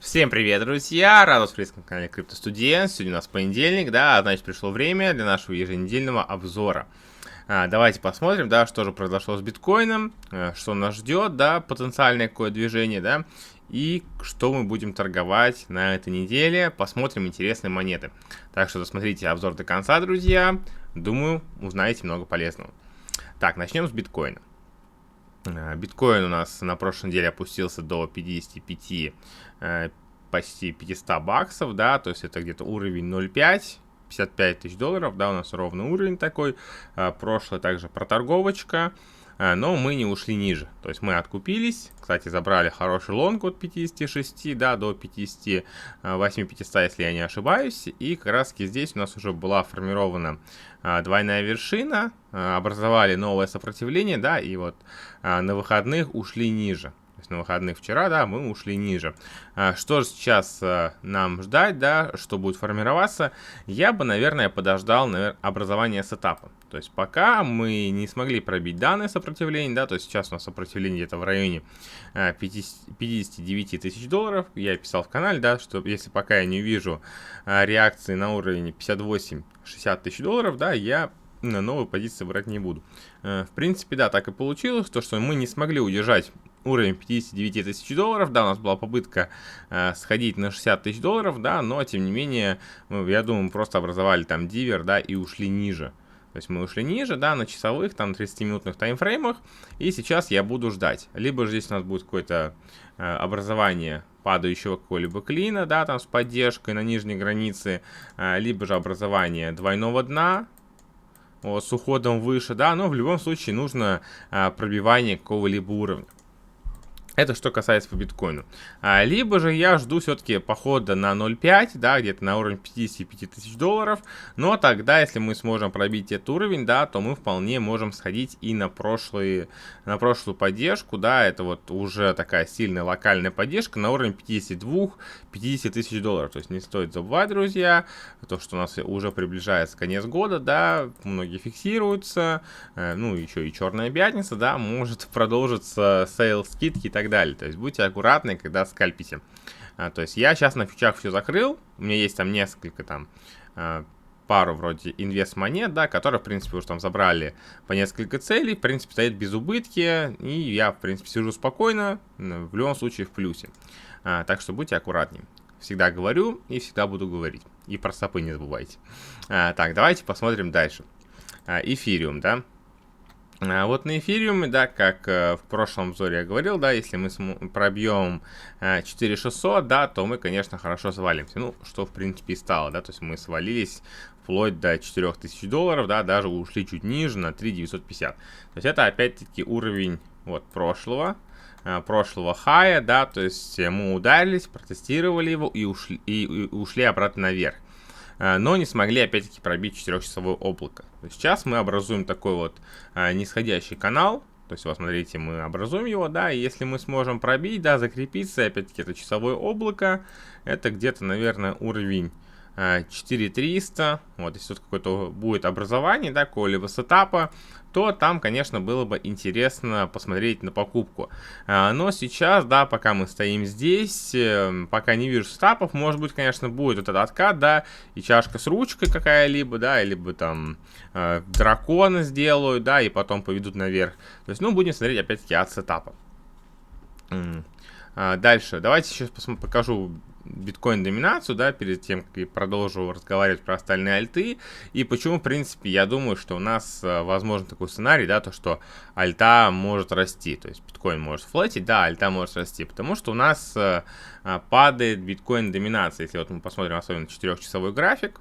Всем привет, друзья! Рад вас приветствовать на канале CryptoStudent. Сегодня у нас понедельник, да, значит пришло время для нашего еженедельного обзора. Давайте посмотрим, да, что же произошло с биткоином, что нас ждет, да, потенциальное какое движение, да, и что мы будем торговать на этой неделе. Посмотрим интересные монеты. Так что досмотрите обзор до конца, друзья. Думаю, узнаете много полезного. Так, начнем с биткоина. Биткоин у нас на прошлой неделе опустился до 55, почти 500 баксов, да, то есть это где-то уровень 0,5, 55 тысяч долларов, да, у нас ровный уровень такой. Прошлое также проторговочка, но мы не ушли ниже, то есть мы откупились, кстати, забрали хороший лонг от 56, да, до 58 500, если я не ошибаюсь, и как раз таки здесь у нас уже была формирована двойная вершина, образовали новое сопротивление, да, и вот на выходных ушли ниже. То есть на выходных вчера, да, мы ушли ниже. Что же сейчас нам ждать, да, что будет формироваться? Я бы, наверное, подождал образования сетапа. То есть пока мы не смогли пробить данное сопротивление, да, то есть сейчас у нас сопротивление где-то в районе 59 тысяч долларов. Я писал в канале, да, что если пока я не увижу реакции на уровень 58-60 тысяч долларов, да, я на новые позиции брать не буду. В принципе, да, так и получилось, то, что мы не смогли удержать уровень 59 тысяч долларов, да, у нас была попытка сходить на 60 тысяч долларов, да, но, тем не менее, я думаю, мы просто образовали там дивер, да, и ушли ниже. То есть мы ушли ниже, да, на часовых, там, 30-минутных таймфреймах, и сейчас я буду ждать. Либо здесь у нас будет какое-то образование падающего какого-либо клина, да, там, с поддержкой на нижней границе, либо же образование двойного дна, с уходом выше, да, но в любом случае нужно пробивание какого-либо уровня. Это что касается по биткоину. Либо же я жду все-таки похода на 0.5, да, где-то на уровень 55 тысяч долларов. Но тогда, если мы сможем пробить этот уровень, да, то мы вполне можем сходить и на прошлую поддержку, да, это вот уже такая сильная локальная поддержка на уровень 52-50 тысяч долларов. То есть не стоит забывать, друзья, то, что у нас уже приближается конец года, да, многие фиксируются, ну, еще и черная пятница, да, может продолжиться сейл, скидки и так далее. То есть будьте аккуратны, когда скальпите. То есть я сейчас на фьючах все закрыл. У меня есть там несколько там пару вроде инвест-монет, да, которые, в принципе, уже там забрали по несколько целей. В принципе, стоят без убытки. И я, в принципе, сижу спокойно. В любом случае в плюсе. Так что будьте аккуратнее. Всегда говорю и всегда буду говорить. И про стопы не забывайте. Так, давайте посмотрим дальше. Эфириум, да. Вот на эфириуме, да, как в прошлом обзоре я говорил, да, если мы пробьем 4600, да, то мы, конечно, хорошо свалимся. Ну, что, в принципе, и стало, да, то есть мы свалились вплоть до 4000 долларов, да, даже ушли чуть ниже на 3950. То есть это, опять-таки, уровень вот прошлого хая, да, то есть мы ударились, протестировали его и ушли обратно наверх. Но не смогли опять-таки пробить 4-часовое облако. Сейчас мы образуем такой вот нисходящий канал. То есть, вот смотрите, мы образуем его, да, и если мы сможем пробить, да, закрепиться, опять-таки это часовое облако, это где-то, наверное, уровень 4300, вот, если тут какое-то будет образование, да, какого-либо сетапа, то там, конечно, было бы интересно посмотреть на покупку. Но сейчас, да, пока мы стоим здесь, пока не вижу сетапов, может быть, конечно, будет вот этот откат, да, и чашка с ручкой какая-либо, да, либо там дракона сделают, да, и потом поведут наверх. То есть, ну, будем смотреть, опять-таки, от сетапа. Дальше, давайте сейчас покажу биткоин-доминацию, да, перед тем, как я продолжу разговаривать про остальные альты, и почему, в принципе, я думаю, что у нас возможен такой сценарий, да, то, что альта может расти, то есть биткоин может флетить, да, альта может расти, потому что у нас падает биткоин-доминация, если вот мы посмотрим особенно 4-часовой график,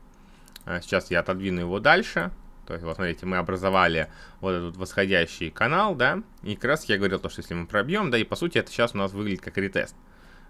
сейчас я отодвину его дальше. То есть, вот смотрите, мы образовали вот этот восходящий канал, да, и как раз я говорил, то, что если мы пробьем, да, и по сути это сейчас у нас выглядит как ретест.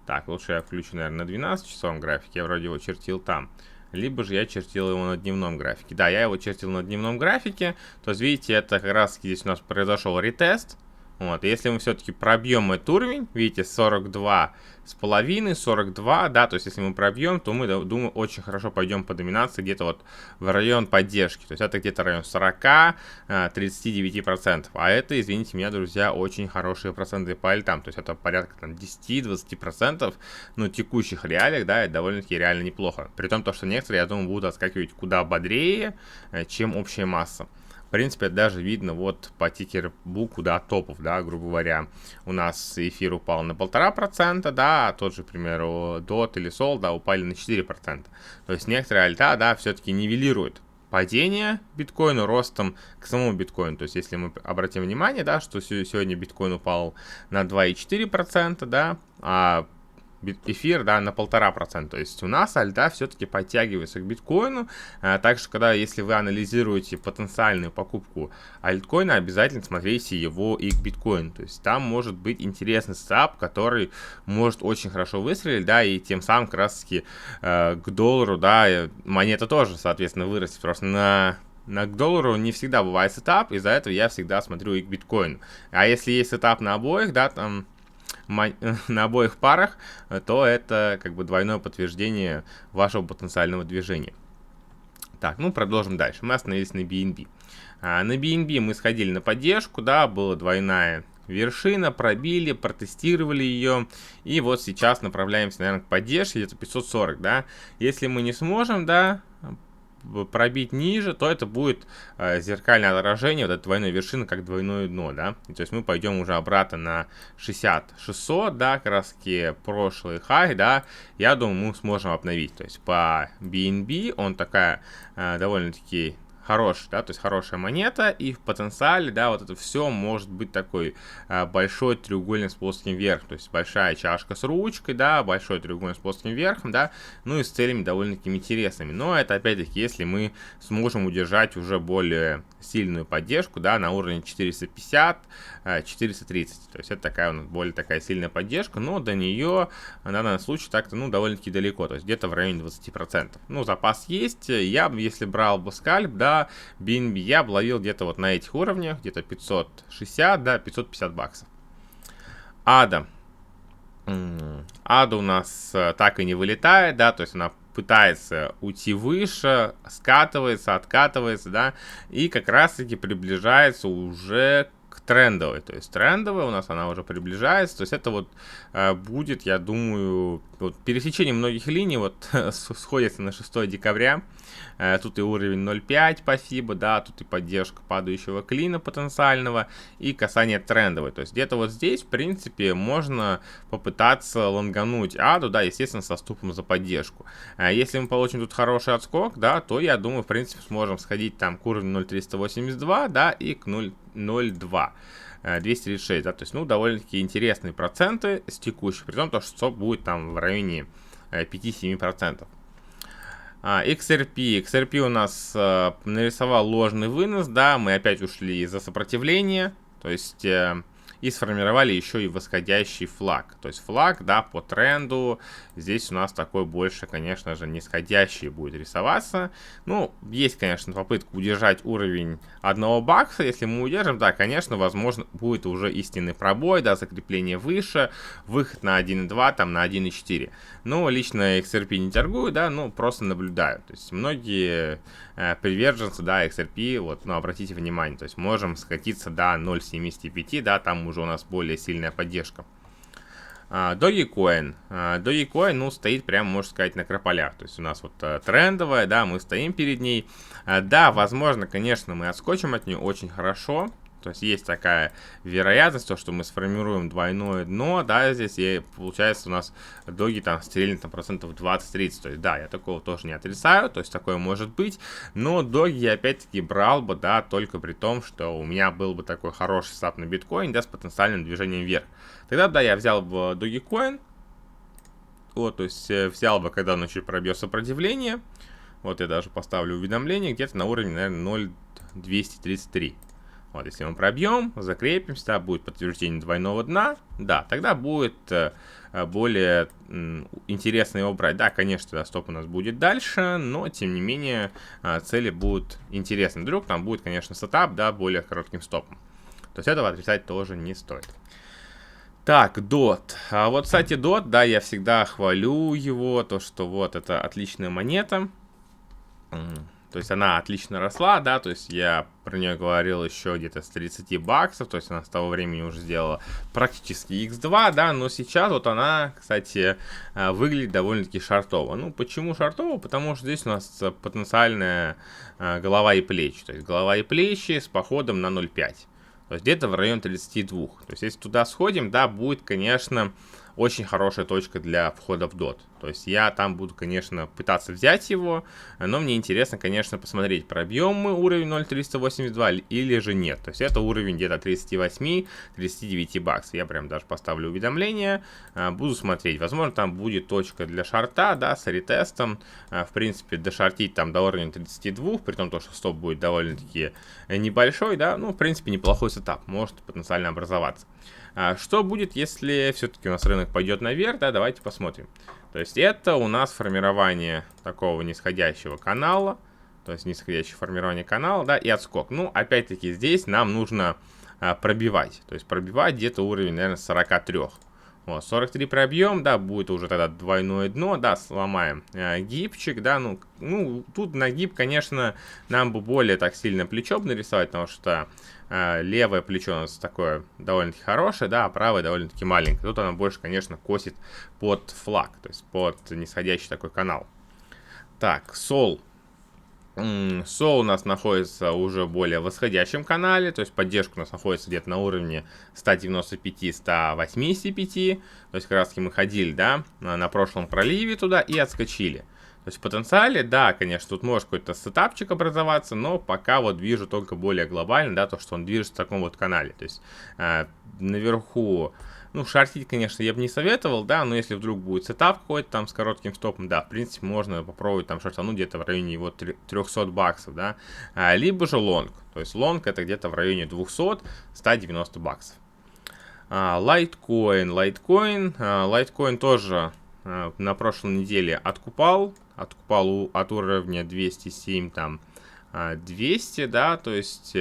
Так, лучше я включу, наверное, на 12-часовом графике, я вроде его чертил там. Либо же я чертил его на дневном графике. Да, я его чертил на дневном графике, то есть, видите, это как раз здесь у нас произошел ретест. Вот, если мы все-таки пробьем этот уровень, видите, 42,5, 42, да, то есть если мы пробьем, то мы, думаю, очень хорошо пойдем по доминации где-то вот в район поддержки, то есть это где-то район 40-39%, а это, извините меня, друзья, очень хорошие проценты по альтам, то есть это порядка там 10-20%, ну, текущих реалиях, да, это довольно-таки реально неплохо, при том, что некоторые, я думаю, будут отскакивать куда бодрее, чем общая масса. В принципе, это даже видно вот по тикер-буку, да, топов, да, грубо говоря. У нас эфир упал на 1,5%, да, а тот же, к примеру, DOT или SOL, да, упали на 4%. То есть некоторые альта, да, все-таки нивелируют падение биткоина ростом к самому биткоину. То есть если мы обратим внимание, да, что сегодня биткоин упал на 2,4%, да, а эфир, да, на 1,5%. То есть у нас альта все-таки подтягивается к биткоину. Так что, если вы анализируете потенциальную покупку альткоина, обязательно смотрите его и к биткоину. То есть там может быть интересный сетап, который может очень хорошо выстрелить, да, и тем самым как раз таки к доллару, да, монета тоже, соответственно, вырастет. Просто к доллару не всегда бывает сетап, из-за этого я всегда смотрю и к биткоину. А если есть сетап на обоих, да, там на обоих парах, то это как бы двойное подтверждение вашего потенциального движения. Так, ну продолжим дальше. Мы остановились на BNB. На BNB мы сходили на поддержку, да, была двойная вершина, пробили, протестировали ее, и вот сейчас направляемся, наверное, к поддержке, где-то 540, да. Если мы не сможем, да, пробить ниже, то это будет зеркальное отражение вот этой двойной вершины, как двойное дно, да, то есть мы пойдем уже обратно на 60-600, да, как раз таки прошлый хай, да, я думаю, мы сможем обновить, то есть по BNB он такая довольно-таки хороший, да, то есть хорошая монета, и в потенциале, да, вот это все может быть такой большой треугольник с плоским верхом, то есть большая чашка с ручкой, да, большой треугольник с плоским верхом, да, ну и с целями довольно-таки интересными, но это опять-таки, если мы сможем удержать уже более сильную поддержку, да, на уровне 450, 430, то есть это такая у нас более такая сильная поддержка, но до нее на данный случай так-то, ну, довольно-таки далеко, то есть где-то в районе 20%, ну, запас есть, я бы, если брал бы скальп, да, BNB я бы ловил где-то вот на этих уровнях, где-то 560, да, 550 баксов. Ада у нас так и не вылетает, да, то есть она пытается уйти выше, скатывается, откатывается, да, и как раз-таки приближается уже к трендовой, то есть трендовая у нас она уже приближается, то есть это вот будет, я думаю, вот пересечение многих линий вот сходится на 6 декабря, тут и уровень 0.5 по FIBA, да, тут и поддержка падающего клина потенциального и касание трендовой, то есть где-то вот здесь, в принципе, можно попытаться лонгануть Аду, да, естественно, со ступом за поддержку. Если мы получим тут хороший отскок, да, то я думаю, в принципе, сможем сходить там к уровню 0.382, да, и к 0.02. 236, да, то есть, ну, довольно-таки интересные проценты с текущих, при том, что стоп будет там в районе 5-7%. XRP у нас нарисовал ложный вынос, да, мы опять ушли из-за сопротивления, то есть и сформировали еще и восходящий флаг, то есть флаг, да, по тренду, здесь у нас такой больше, конечно же, нисходящий будет рисоваться, ну, есть, конечно, попытка удержать уровень 1 бакса, если мы удержим, да, конечно, возможно, будет уже истинный пробой, да, закрепление выше, выход на 1.2, там, на 1.4, но лично XRP не торгую, да, ну, просто наблюдаю, то есть многие приверженцы, да, XRP, вот, ну, обратите внимание, то есть можем скатиться до 0.75, да, там уже у нас более сильная поддержка. Dogecoin, ну, стоит прямо, можно сказать, на крополях, то есть у нас вот трендовая, да, мы стоим перед ней, да, возможно, конечно, мы отскочим от нее очень хорошо. То есть есть такая вероятность, то, что мы сформируем двойное дно, да, здесь, и получается у нас доги там стрельнет на процентов 20-30, то есть, да, я такого тоже не отрицаю, то есть такое может быть, но доги я опять-таки брал бы, да, только при том, что у меня был бы такой хороший сетап на биткоин, да, с потенциальным движением вверх. Тогда, да, я взял бы Dogecoin, вот, то есть взял бы, когда он чуть пробьет сопротивление, вот я даже поставлю уведомление, где-то на уровне, наверное, 0.233. Вот, если мы пробьем, закрепимся, да, будет подтверждение двойного дна, да, тогда будет более интересно его брать. Да, конечно, да, стоп у нас будет дальше, но, тем не менее, цели будут интересны. Вдруг там будет, конечно, сетап, да, более коротким стопом. То есть этого отрицать тоже не стоит. Так, DOT. А вот, кстати, DOT, да, я всегда хвалю его, то, что вот это отличная монета. То есть она отлично росла, да, то есть я про нее говорил еще где-то с 30 баксов, то есть она с того времени уже сделала практически x2, да, но сейчас вот она, кстати, выглядит довольно-таки шартово. Ну, почему шартово? Потому что здесь у нас потенциальная голова и плечи, то есть голова и плечи с походом на 0.5. То есть где-то в районе 32. То есть если туда сходим, да, будет, конечно, очень хорошая точка для входа в DOT. То есть я там буду, конечно, пытаться взять его, но мне интересно, конечно, посмотреть, пробьем мы уровень 0.382 или же нет. То есть это уровень где-то 38-39 баксов. Я прям даже поставлю уведомление, буду смотреть. Возможно, там будет точка для шарта, да, с ретестом. В принципе, дошартить там до уровня 32, при том, что стоп будет довольно-таки небольшой, да, ну, в принципе, неплохой сетап, может потенциально образоваться. Что будет, если все-таки у нас рынок пойдет наверх, да, давайте посмотрим. То есть это у нас формирование такого нисходящего канала, то есть нисходящее формирование канала, да, и отскок. Ну, опять-таки, здесь нам нужно пробивать, то есть пробивать где-то уровень, наверное, 43. Вот, 43 пробьем, да, будет уже тогда двойное дно, да, сломаем гибчик, да, ну, тут на гиб, конечно, нам бы более так сильно плечо нарисовать, потому что левое плечо у нас такое довольно-таки хорошее, да, а правое довольно-таки маленькое. Тут оно больше, конечно, косит под флаг, то есть под нисходящий такой канал. Так, сол. Сол у нас находится уже в более восходящем канале, то есть поддержка у нас находится где-то на уровне 195-185, то есть как раз таки мы ходили, да, на прошлом проливе туда и отскочили. То есть в потенциале, да, конечно, тут может какой-то сетапчик образоваться, но пока вот вижу только более глобально, да, то, что он движется в таком вот канале. То есть наверху, ну, шортить, конечно, я бы не советовал, да, но если вдруг будет сетап какой-то там с коротким стопом, да, в принципе, можно попробовать там шортануть где-то в районе его 300 баксов, да, либо же лонг, то есть лонг это где-то в районе 200-190 баксов. Litecoin тоже на прошлой неделе откупал от уровня 207, там, 200, да, то есть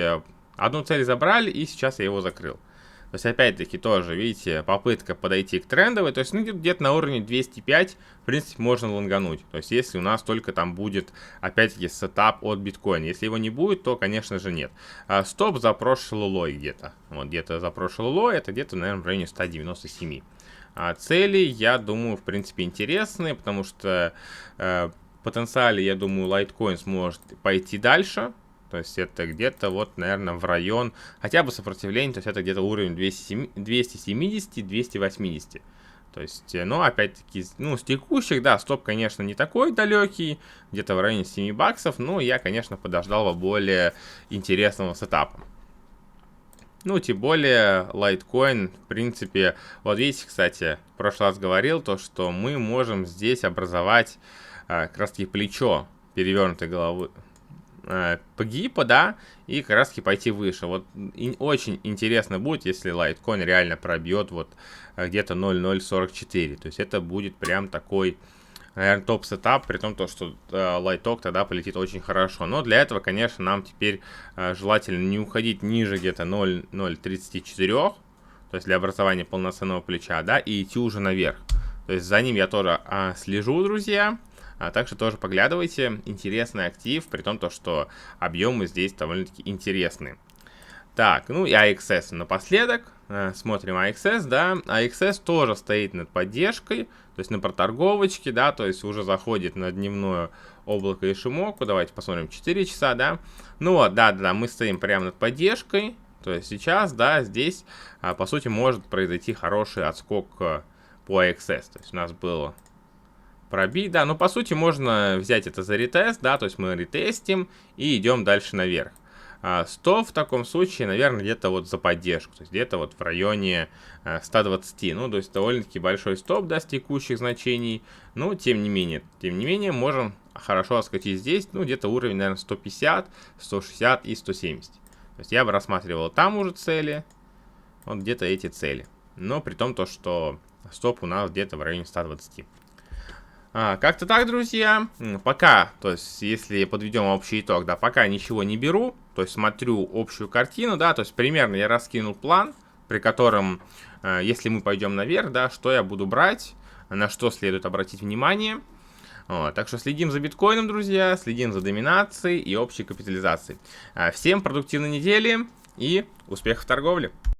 одну цель забрали, и сейчас я его закрыл. То есть, опять-таки, тоже, видите, попытка подойти к трендовой, то есть, ну, где-то на уровне 205, в принципе, можно лонгануть. То есть, если у нас только там будет, опять-таки, сетап от биткоина. Если его не будет, то, конечно же, нет. Стоп за прошлый лой где-то. Вот, где-то за прошлый лой, это где-то, наверное, в районе 197. Цели, я думаю, в принципе, интересные, потому что в потенциале, я думаю, Litecoin сможет пойти дальше. То есть это где-то вот, наверное, в район хотя бы сопротивления, то есть это где-то уровень 270-280. То есть, ну, опять-таки, ну, с текущих, да, стоп, конечно, не такой далекий, где-то в районе 7 баксов, но я, конечно, подождал бы более интересного сетапа. Ну, тем более, Litecoin, в принципе, вот видите, кстати, в прошлый раз говорил, то, что мы можем здесь образовать как раз-таки плечо перевернутой головы погиба, да, и как раз-таки пойти выше. Вот очень интересно будет, если Litecoin реально пробьет вот где-то 0.044, то есть это будет прям такой, наверное, топ-сетап, при том, что Lightok тогда полетит очень хорошо. Но для этого, конечно, нам теперь желательно не уходить ниже где-то 0.034, то есть для образования полноценного плеча, да, и идти уже наверх. То есть за ним я тоже слежу, друзья. Так что тоже поглядывайте. Интересный актив, при том, что объемы здесь довольно-таки интересные. Так, ну и AXS напоследок. Смотрим AXS, да. AXS тоже стоит над поддержкой, то есть на проторговочке, да, то есть уже заходит на дневное облако Ишимоку. Давайте посмотрим 4 часа, да. Ну вот, да, мы стоим прямо над поддержкой. То есть сейчас, да, здесь, по сути, может произойти хороший отскок по AXS. То есть у нас было пробить, да, но по сути можно взять это за ретест, да, то есть мы ретестим и идем дальше наверх. Стоп в таком случае, наверное, где-то вот за поддержку, то есть где-то вот в районе 120, ну, то есть довольно-таки большой стоп, да, с текущих значений, но тем не менее, можем хорошо отскочить здесь, ну, где-то уровень, наверное, 150, 160 и 170. То есть я бы рассматривал там уже цели, вот где-то эти цели, но при том, что стоп у нас где-то в районе 120. Как-то так, друзья. Пока, то есть, если подведем общий итог, да, пока ничего не беру. то есть смотрю общую картину, да, то есть примерно я раскинул план, при котором, если мы пойдем наверх, да, что я буду брать, на что следует обратить внимание. Вот, так что следим за биткоином, друзья, следим за доминацией и общей капитализацией. Всем продуктивной недели и успехов в торговле!